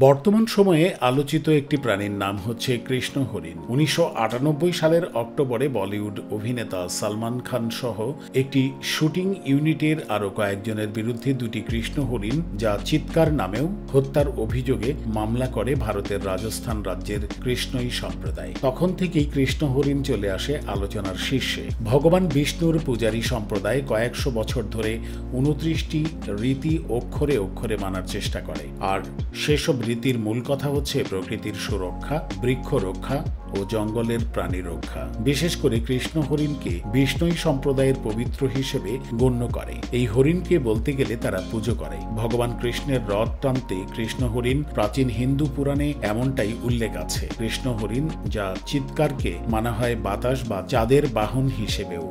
বর্তমান সময়ে আলোচিত একটি প্রাণীর নাম হচ্ছে কৃষ্ণ হরিণ। 1998 সালের অক্টোবরে বলিউড অভিনেতা সালমান খান সহ একটি শুটিং ইউনিটের আরও কয়েকজনের বিরুদ্ধে দুটি কৃষ্ণ হরিণ, যা চিৎকার নামেও হত্যার অভিযোগে মামলা করে ভারতের রাজস্থান রাজ্যের কৃষ্ণই সম্প্রদায়। তখন থেকেই কৃষ্ণ হরিণ চলে আসে আলোচনার শীর্ষে। ভগবান বিষ্ণুর পূজারী সম্প্রদায় কয়েকশো বছর ধরে 29টি রীতি অক্ষরে অক্ষরে মানার চেষ্টা করে, আর সেসব রীতির মূল কথা হচ্ছে প্রকৃতির সুরক্ষা, বৃক্ষ রক্ষা ও জঙ্গলের প্রাণী রক্ষা। বিশেষ করে কৃষ্ণ হরিণকে বিষ্ণুই সম্প্রদায়ের পবিত্র হিসেবে গণ্য করে। এই হরিণকে বলতে গেলে তারা পুজো করে। ভগবান কৃষ্ণের রথ টানতে কৃষ্ণ হরিণ প্রাচীন হিন্দু পুরাণে এমনটাই উল্লেখ আছে। কৃষ্ণ হরিণ, যা চিৎকারকে মানা হয় বাতাস বা চাঁদের বাহন হিসেবেও।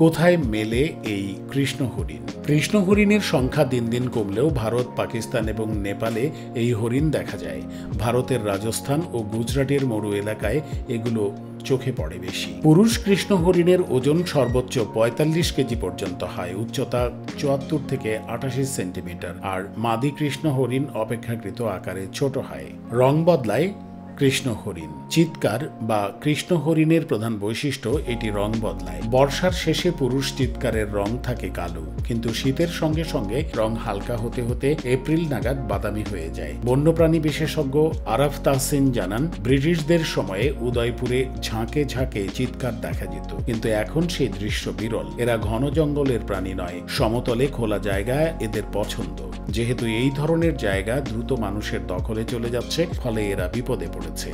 কোথায় মেলে এই কৃষ্ণ হরিণ? কৃষ্ণ হরিণের সংখ্যা দিন দিন কমলেও ভারত, পাকিস্তান এবং নেপালে এই হরিণ দেখা যায়। ভারতের রাজস্থান ও গুজরাটের মরু এলাকায় এগুলো চোখে পড়ে বেশি। পুরুষ কৃষ্ণ হরিণের ওজন সর্বোচ্চ 45 কেজি পর্যন্ত হয়, উচ্চতা 74 থেকে 88 সেন্টিমিটার, আর মাদি কৃষ্ণ হরিণ অপেক্ষাকৃত আকারে ছোট হয়। রং বদলায় কৃষ্ণ হরিণ। চিৎকার বা কৃষ্ণ হরিণের প্রধান বৈশিষ্ট্য এটি রং বদলায়। বর্ষার শেষে পুরুষ চিৎকারের রং থাকে কালো, কিন্তু শীতের সঙ্গে সঙ্গে রং হালকা হতে হতে এপ্রিল নাগাদ বাদামি হয়ে যায়। বন্যপ্রাণী বিশেষজ্ঞ আরাফ তাহসিন জানান, ব্রিটিশদের সময়ে উদয়পুরে ঝাঁকে ঝাঁকে চিৎকার দেখা যেত, কিন্তু এখন সেই দৃশ্য বিরল। এরা ঘন জঙ্গলের প্রাণী নয়, সমতলে খোলা জায়গা এদের পছন্দ। যেহেতু এই ধরনের জায়গা দ্রুত মানুষের দখলে চলে যাচ্ছে, ফলে এরা বিপদে পড়েছে।